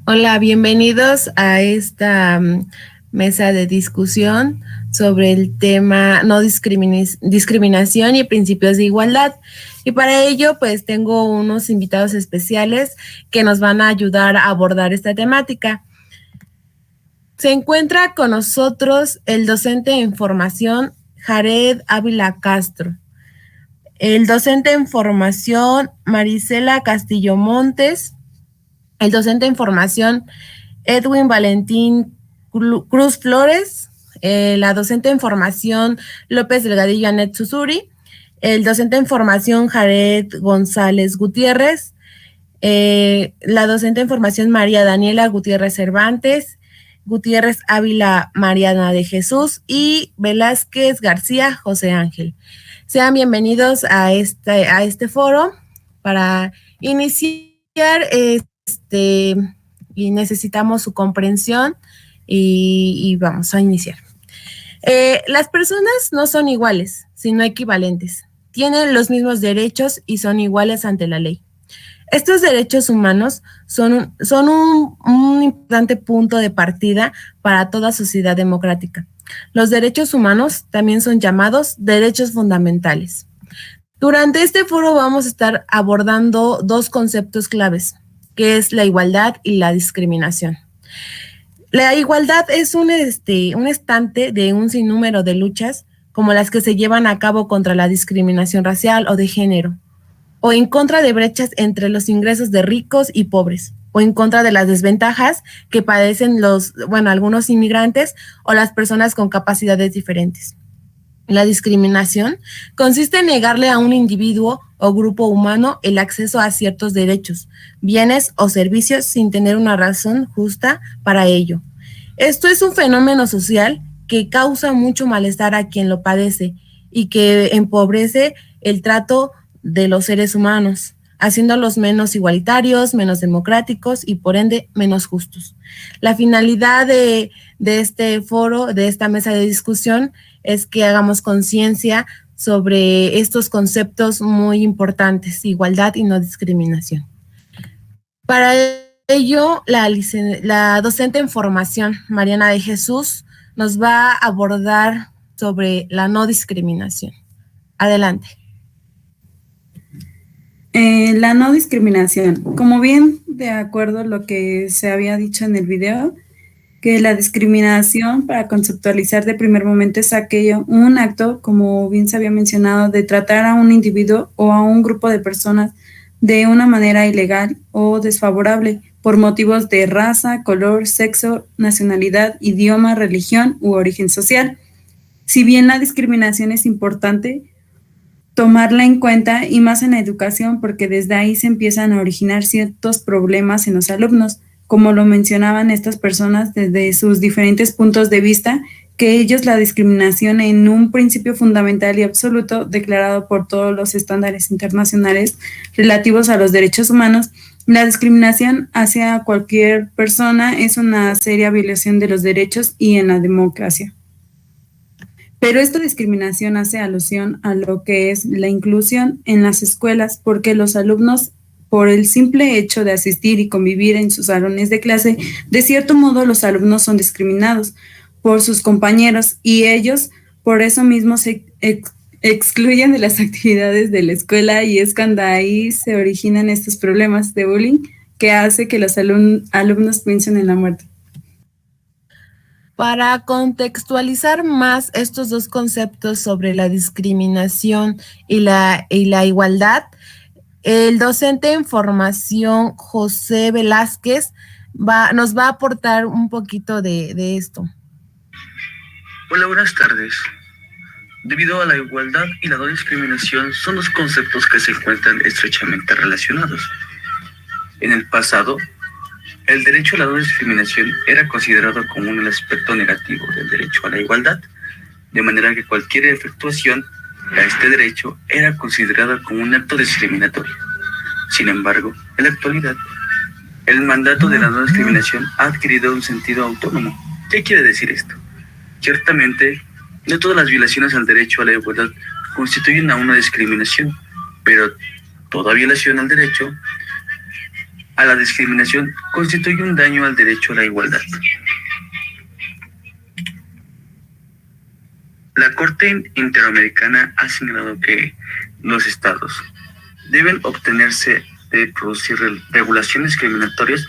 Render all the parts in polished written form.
Hola, bienvenidos a esta mesa de discusión sobre el tema no discriminación y principios de igualdad. Y para ello, pues tengo unos invitados especiales que nos van a ayudar a abordar esta temática. Se encuentra con nosotros el docente en formación, Jared Ávila Castro. El docente en formación, Marisela Castillo Montes. El docente en formación, Edwin Valentín Cruz Flores. La docente en formación, López Delgadillo Anet Susuri. El docente en formación, Jared González Gutiérrez. La docente en formación, María Daniela Gutiérrez Cervantes. Gutiérrez Ávila Mariana de Jesús y Velázquez García José Ángel. Sean bienvenidos a este foro. Para iniciar y necesitamos su comprensión y vamos a iniciar. Las personas no son iguales, sino equivalentes. Tienen los mismos derechos y son iguales ante la ley. Estos derechos humanos son un importante punto de partida para toda sociedad democrática. Los derechos humanos también son llamados derechos fundamentales. Durante este foro vamos a estar abordando dos conceptos claves, que es la igualdad y la discriminación. La igualdad es un estante de un sinnúmero de luchas, como las que se llevan a cabo contra la discriminación racial o de género, o en contra de brechas entre los ingresos de ricos y pobres, o en contra de las desventajas que padecen algunos inmigrantes o las personas con capacidades diferentes. La discriminación consiste en negarle a un individuo o grupo humano el acceso a ciertos derechos, bienes o servicios sin tener una razón justa para ello. Esto es un fenómeno social que causa mucho malestar a quien lo padece y que empobrece el trato de los seres humanos, haciéndolos menos igualitarios, menos democráticos y por ende menos justos. La finalidad de este foro, de esta mesa de discusión, es que hagamos conciencia sobre estos conceptos muy importantes, igualdad y no discriminación. Para ello, la docente en formación, Mariana de Jesús, nos va a abordar sobre la no discriminación. Adelante. La no discriminación. Como bien, de acuerdo a lo que se había dicho en el video, que la discriminación, para conceptualizar de primer momento, es un acto, como bien se había mencionado, de tratar a un individuo o a un grupo de personas de una manera ilegal o desfavorable por motivos de raza, color, sexo, nacionalidad, idioma, religión u origen social. Si bien la discriminación es importante tomarla en cuenta, y más en la educación, porque desde ahí se empiezan a originar ciertos problemas en los alumnos, como lo mencionaban estas personas desde sus diferentes puntos de vista, que ellos la discriminación en un principio fundamental y absoluto declarado por todos los estándares internacionales relativos a los derechos humanos, la discriminación hacia cualquier persona es una seria violación de los derechos y en la democracia. Pero esta discriminación hace alusión a lo que es la inclusión en las escuelas, porque los alumnos, por el simple hecho de asistir y convivir en sus salones de clase, de cierto modo los alumnos son discriminados por sus compañeros y ellos por eso mismo se excluyen de las actividades de la escuela, y es cuando ahí se originan estos problemas de bullying que hace que los alumnos piensen en la muerte. Para contextualizar más estos dos conceptos sobre la discriminación y la igualdad, el docente en formación, José Velázquez, nos va a aportar un poquito de esto. Hola, buenas tardes. Debido a la igualdad y la no discriminación, son dos conceptos que se encuentran estrechamente relacionados. En el pasado, el derecho a la no discriminación era considerado como un aspecto negativo del derecho a la igualdad, de manera que cualquier efectuación a este derecho era considerada como un acto discriminatorio. Sin embargo, en la actualidad, el mandato de la no discriminación ha adquirido un sentido autónomo. ¿Qué quiere decir esto? Ciertamente, no todas las violaciones al derecho a la igualdad constituyen a una discriminación, pero toda violación al derecho a la discriminación constituye un daño al derecho a la igualdad. La Corte Interamericana ha señalado que los estados deben obtenerse de producir regulaciones discriminatorias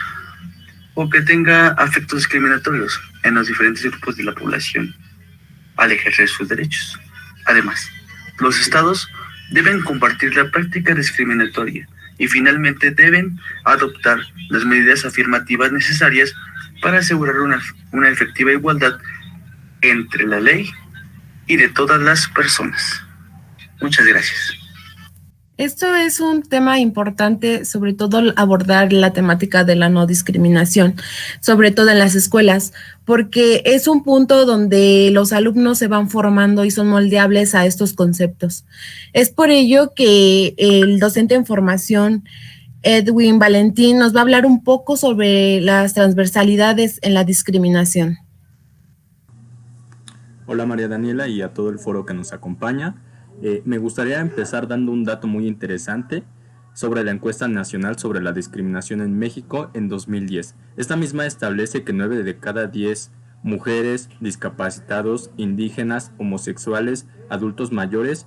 o que tenga efectos discriminatorios en los diferentes grupos de la población al ejercer sus derechos. Además, los estados deben compartir la práctica discriminatoria y finalmente deben adoptar las medidas afirmativas necesarias para asegurar una efectiva igualdad entre la ley y de todas las personas. Muchas gracias. Esto es un tema importante, sobre todo abordar la temática de la no discriminación, sobre todo en las escuelas, porque es un punto donde los alumnos se van formando y son moldeables a estos conceptos. Es por ello que el docente en formación, Edwin Valentín, nos va a hablar un poco sobre las transversalidades en la discriminación. Hola María Daniela y a todo el foro que nos acompaña. Me gustaría empezar dando un dato muy interesante sobre la encuesta nacional sobre la discriminación en México en 2010. Esta misma establece que 9 de cada 10 mujeres, discapacitados, indígenas, homosexuales, adultos mayores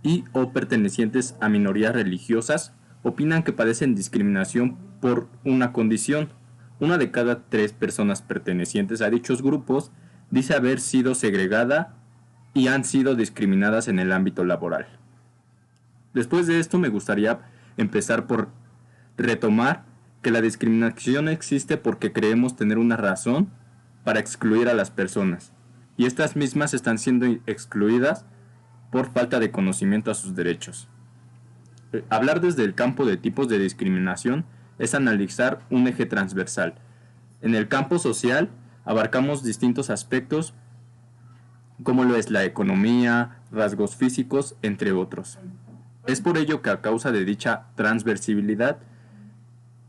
y o pertenecientes a minorías religiosas opinan que padecen discriminación por una condición. 1 de cada 3 personas pertenecientes a dichos grupos dice haber sido segregada y han sido discriminadas en el ámbito laboral. Después de esto me gustaría empezar por retomar que la discriminación existe porque creemos tener una razón para excluir a las personas, y estas mismas están siendo excluidas por falta de conocimiento a sus derechos. Hablar desde el campo de tipos de discriminación es analizar un eje transversal. En el campo social abarcamos distintos aspectos como lo es la economía, rasgos físicos, entre otros. Es por ello que a causa de dicha transversalidad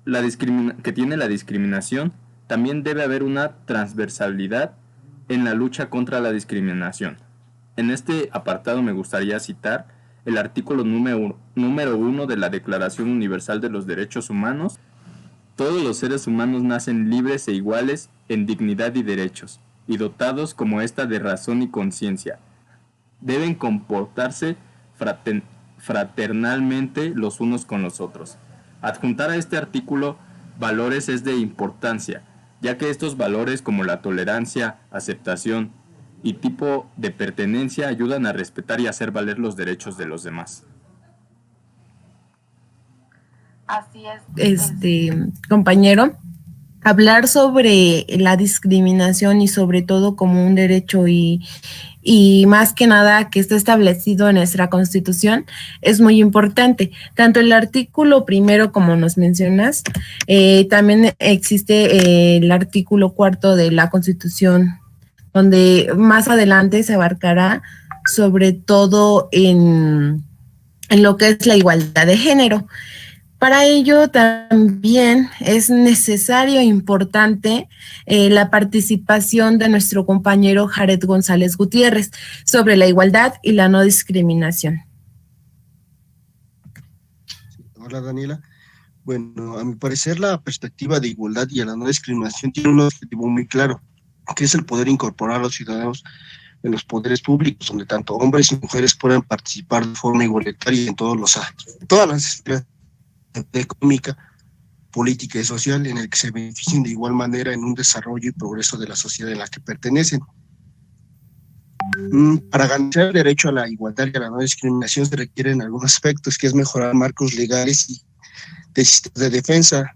que tiene la discriminación, también debe haber una transversalidad en la lucha contra la discriminación. En este apartado me gustaría citar el artículo número 1 de la Declaración Universal de los Derechos Humanos. Todos los seres humanos nacen libres e iguales en dignidad y derechos, y dotados como ésta de razón y conciencia. Deben comportarse fraternalmente los unos con los otros. Adjuntar a este artículo valores es de importancia, ya que estos valores como la tolerancia, aceptación y tipo de pertenencia ayudan a respetar y hacer valer los derechos de los demás. Así es, compañero. Hablar sobre la discriminación y sobre todo como un derecho y más que nada que está establecido en nuestra Constitución es muy importante. Tanto el artículo 1, como nos mencionas, también existe el artículo 4 de la Constitución, donde más adelante se abarcará sobre todo en lo que es la igualdad de género. Para ello también es necesario e importante la participación de nuestro compañero Jared González Gutiérrez sobre la igualdad y la no discriminación. Hola Daniela. Bueno, a mi parecer la perspectiva de igualdad y a la no discriminación tiene un objetivo muy claro, que es el poder incorporar a los ciudadanos en los poderes públicos, donde tanto hombres y mujeres puedan participar de forma igualitaria en todas las esferas económica, política y social, en el que se beneficien de igual manera en un desarrollo y progreso de la sociedad en la que pertenecen. Para garantizar el derecho a la igualdad y a la no discriminación se requieren algunos aspectos, que es mejorar marcos legales y de sistemas de defensa,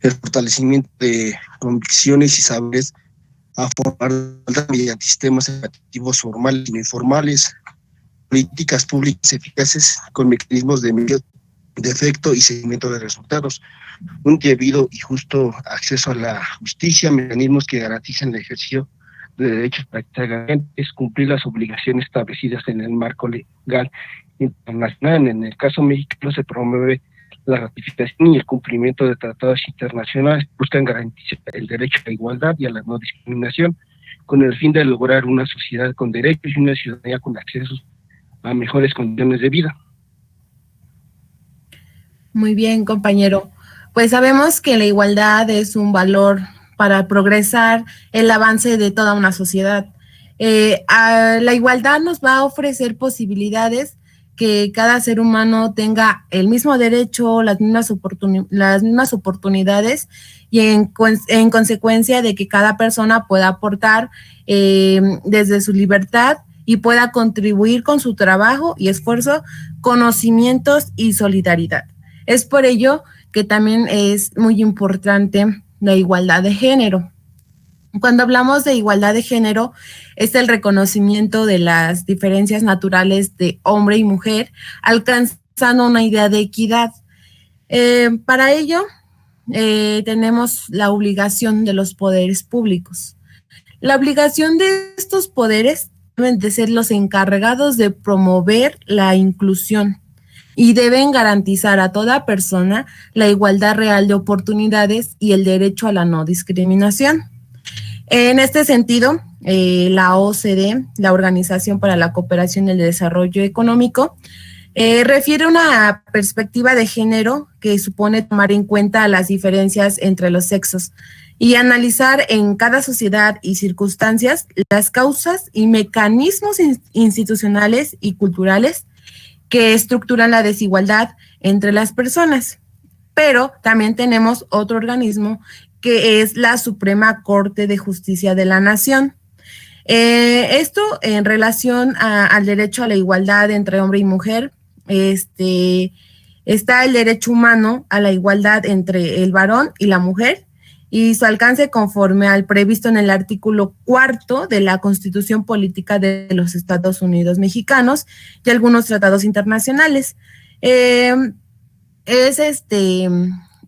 el fortalecimiento de convicciones y saberes a formar mediante sistemas educativos formales y no informales, políticas públicas eficaces con mecanismos de efecto y seguimiento de resultados, un debido y justo acceso a la justicia, mecanismos que garanticen el ejercicio de derechos prácticamente, cumplir las obligaciones establecidas en el marco legal internacional. En el caso mexicano se promueve la ratificación y el cumplimiento de tratados internacionales que buscan garantizar el derecho a la igualdad y a la no discriminación, con el fin de lograr una sociedad con derechos y una ciudadanía con acceso a mejores condiciones de vida. Muy bien, compañero. pues sabemos que la igualdad es un valor para progresar el avance de toda una sociedad. La igualdad nos va a ofrecer posibilidades que cada ser humano tenga el mismo derecho, las mismas oportunidades y en consecuencia de que cada persona pueda aportar desde su libertad y pueda contribuir con su trabajo y esfuerzo, conocimientos y solidaridad. Es por ello que también es muy importante la igualdad de género. Cuando hablamos de igualdad de género, es el reconocimiento de las diferencias naturales de hombre y mujer, alcanzando una idea de equidad. Para ello, tenemos la obligación de los poderes públicos. La obligación de estos poderes deben de ser los encargados de promover la inclusión y deben garantizar a toda persona la igualdad real de oportunidades y el derecho a la no discriminación. En este sentido, la OCDE, la Organización para la Cooperación y el Desarrollo Económico, refiere una perspectiva de género que supone tomar en cuenta las diferencias entre los sexos y analizar en cada sociedad y circunstancias las causas y mecanismos institucionales y culturales que estructuran la desigualdad entre las personas. Pero también tenemos otro organismo que es la Suprema Corte de Justicia de la Nación. Esto en relación al derecho a la igualdad entre hombre y mujer, está el derecho humano a la igualdad entre el varón y la mujer y su alcance conforme al previsto en el artículo 4 de la Constitución Política de los Estados Unidos Mexicanos y algunos tratados internacionales. Es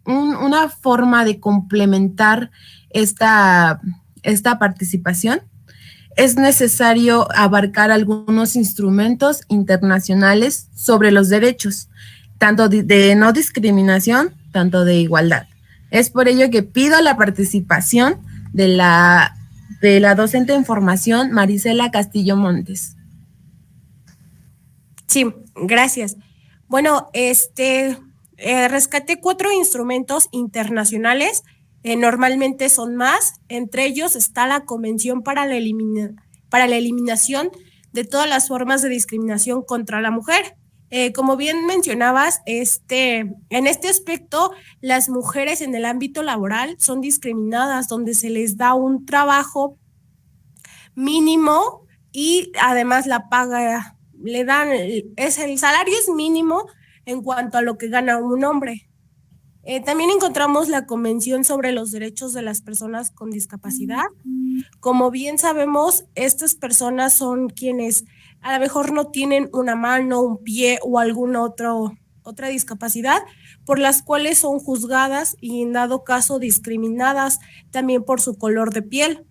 una forma de complementar esta participación. Es necesario abarcar algunos instrumentos internacionales sobre los derechos, tanto de no discriminación, tanto de igualdad. Es por ello que pido la participación de la docente en formación, Marisela Castillo Montes. Sí, gracias. Bueno, rescaté 4 instrumentos internacionales, normalmente son más, entre ellos está la Convención para la Eliminación de todas las formas de discriminación contra la mujer. Como bien mencionabas, en este aspecto, las mujeres en el ámbito laboral son discriminadas, donde se les da un trabajo mínimo y además la paga, el salario es mínimo en cuanto a lo que gana un hombre. También encontramos la Convención sobre los Derechos de las Personas con Discapacidad. Como bien sabemos, estas personas son quienes a lo mejor no tienen una mano, un pie o alguna otra discapacidad, por las cuales son juzgadas y en dado caso discriminadas también por su color de piel.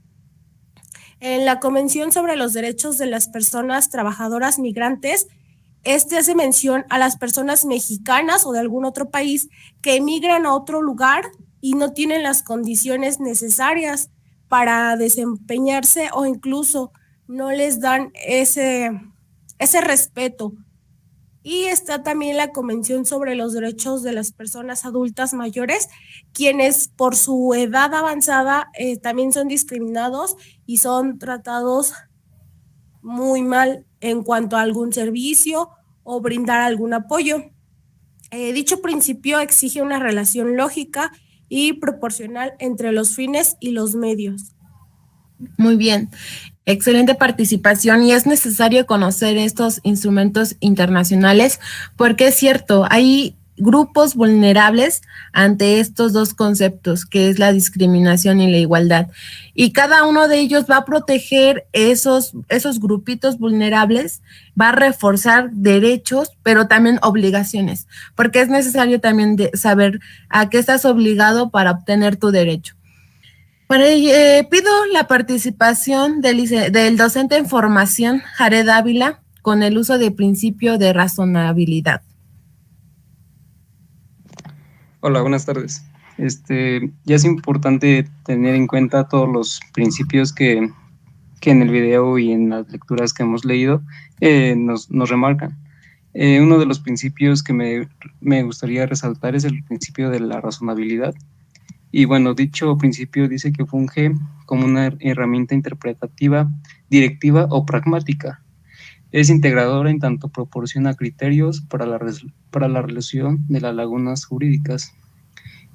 En la Convención sobre los Derechos de las Personas Trabajadoras Migrantes, hace mención a las personas mexicanas o de algún otro país que emigran a otro lugar y no tienen las condiciones necesarias para desempeñarse o incluso no les dan ese respeto. Y está también la Convención sobre los Derechos de las Personas Adultas Mayores, quienes por su edad avanzada también son discriminados y son tratados muy mal en cuanto a algún servicio o brindar algún apoyo. Dicho principio exige una relación lógica y proporcional entre los fines y los medios. Muy bien, excelente participación y es necesario conocer estos instrumentos internacionales porque es cierto, hay grupos vulnerables ante estos dos conceptos, que es la discriminación y la igualdad. Y cada uno de ellos va a proteger esos grupitos vulnerables, va a reforzar derechos, pero también obligaciones, porque es necesario también saber a qué estás obligado para obtener tu derecho. Pido la participación del docente en formación, Jared Ávila, con el uso del principio de razonabilidad. Hola, buenas tardes. Ya es importante tener en cuenta todos los principios que en el video y en las lecturas que hemos leído nos remarcan. Uno de los principios que me gustaría resaltar es el principio de la razonabilidad. Y bueno, dicho principio dice que funge como una herramienta interpretativa, directiva o pragmática. Es integradora en tanto proporciona criterios para la resolución de las lagunas jurídicas.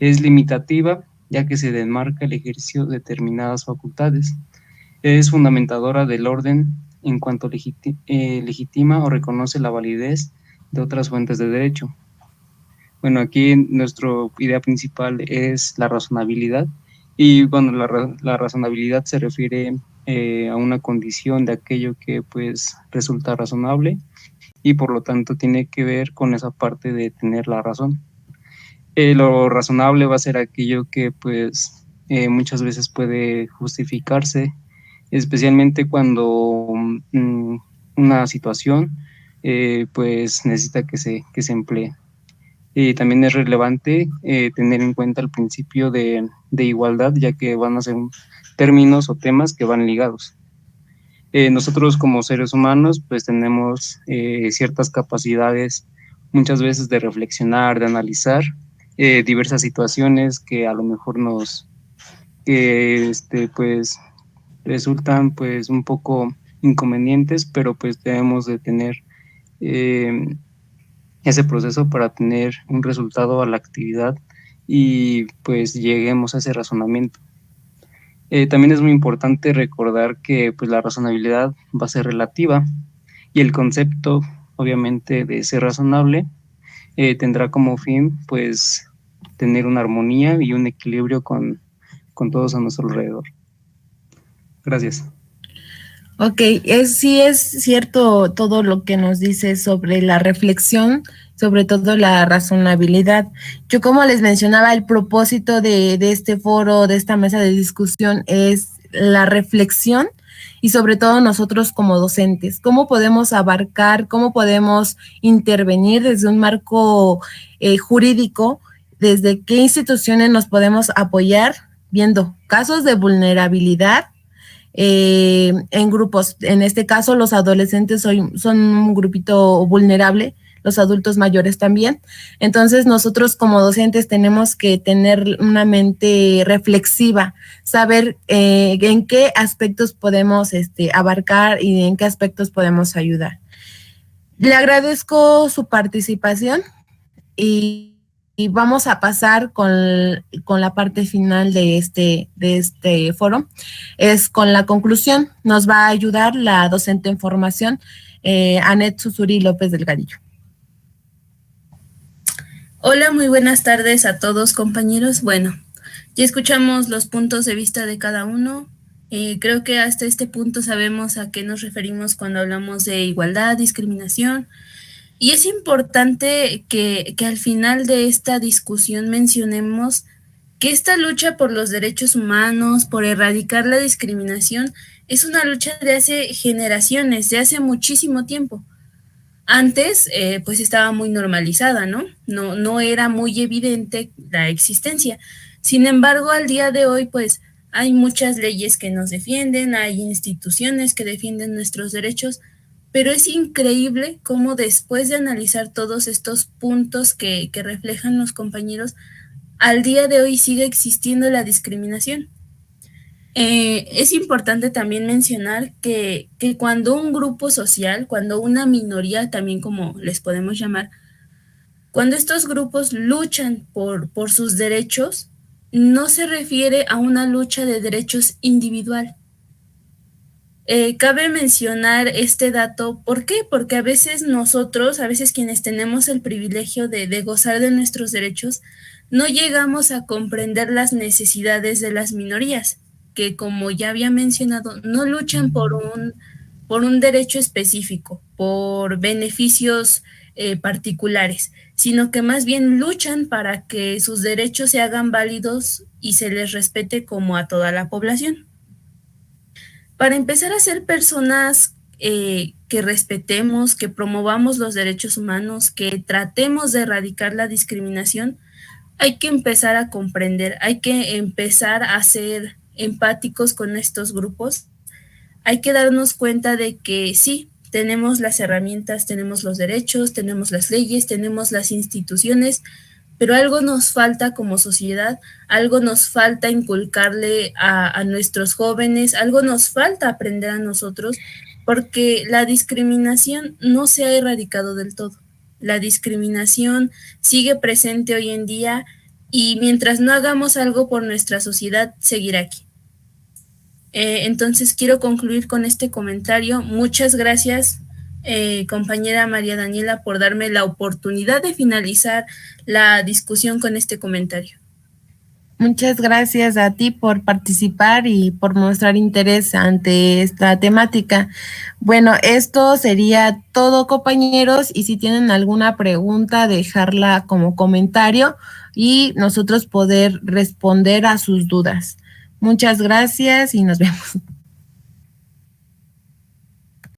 Es limitativa, ya que se demarca el ejercicio de determinadas facultades. Es fundamentadora del orden en cuanto legitima o reconoce la validez de otras fuentes de derecho. Bueno, aquí nuestra idea principal es la razonabilidad, y bueno, la razonabilidad se refiere a una condición de aquello que pues resulta razonable y por lo tanto tiene que ver con esa parte de tener la razón. Lo razonable va a ser aquello que pues muchas veces puede justificarse, especialmente cuando una situación pues necesita que se emplee. También es relevante tener en cuenta el principio de igualdad, ya que van a ser términos o temas que van ligados. Nosotros como seres humanos pues tenemos ciertas capacidades muchas veces de reflexionar, de analizar diversas situaciones que a lo mejor pues resultan pues un poco inconvenientes, pero pues debemos de tener ese proceso para tener un resultado a la actividad y pues lleguemos a ese razonamiento. También es muy importante recordar que pues la razonabilidad va a ser relativa y el concepto obviamente de ser razonable tendrá como fin pues tener una armonía y un equilibrio con todos a nuestro alrededor. Gracias. Ok, sí es cierto todo lo que nos dice sobre la reflexión, sobre todo la razonabilidad. Yo, como les mencionaba, el propósito de este foro, de esta mesa de discusión, es la reflexión y sobre todo nosotros como docentes, cómo podemos abarcar, cómo podemos intervenir desde un marco jurídico, desde qué instituciones nos podemos apoyar, viendo casos de vulnerabilidad en grupos. En este caso, los adolescentes son un grupito vulnerable, los adultos mayores también. Entonces, nosotros como docentes tenemos que tener una mente reflexiva, saber en qué aspectos podemos abarcar y en qué aspectos podemos ayudar. Le agradezco su participación y vamos a pasar con la parte final de este foro. Es con la conclusión. Nos va a ayudar la docente en formación, Anet Susuri López Delgadillo. Hola, muy buenas tardes a todos, compañeros. Bueno, ya escuchamos los puntos de vista de cada uno. Creo que hasta este punto sabemos a qué nos referimos cuando hablamos de igualdad, discriminación. Y es importante que al final de esta discusión mencionemos que esta lucha por los derechos humanos, por erradicar la discriminación, es una lucha de hace generaciones, de hace muchísimo tiempo. Antes, pues estaba muy normalizada, ¿no? No era muy evidente la existencia. Sin embargo, al día de hoy, pues hay muchas leyes que nos defienden, hay instituciones que defienden nuestros derechos, pero es increíble cómo después de analizar todos estos puntos que reflejan los compañeros, al día de hoy sigue existiendo la discriminación. Es importante también mencionar que cuando un grupo social, cuando una minoría, también como les podemos llamar, cuando estos grupos luchan por sus derechos, no se refiere a una lucha de derechos individual. Cabe mencionar este dato, ¿por qué? Porque a veces nosotros, a veces quienes tenemos el privilegio de gozar de nuestros derechos, no llegamos a comprender las necesidades de las minorías, que como ya había mencionado, no luchan por un derecho específico, por beneficios particulares, sino que más bien luchan para que sus derechos se hagan válidos y se les respete como a toda la población. Para empezar a ser personas que respetemos, que promovamos los derechos humanos, que tratemos de erradicar la discriminación, hay que empezar a comprender, hay que empezar a ser empáticos con estos grupos, hay que darnos cuenta de que sí, tenemos las herramientas, tenemos los derechos, tenemos las leyes, tenemos las instituciones, pero algo nos falta como sociedad, algo nos falta inculcarle a nuestros jóvenes, algo nos falta aprender a nosotros, porque la discriminación no se ha erradicado del todo. La discriminación sigue presente hoy en día y mientras no hagamos algo por nuestra sociedad, seguirá aquí. Entonces quiero concluir con este comentario. Muchas gracias, compañera María Daniela, por darme la oportunidad de finalizar la discusión con este comentario. Muchas gracias a ti por participar y por mostrar interés ante esta temática. Bueno, esto sería todo, compañeros, y si tienen alguna pregunta, dejarla como comentario y nosotros poder responder a sus dudas. Muchas gracias y nos vemos.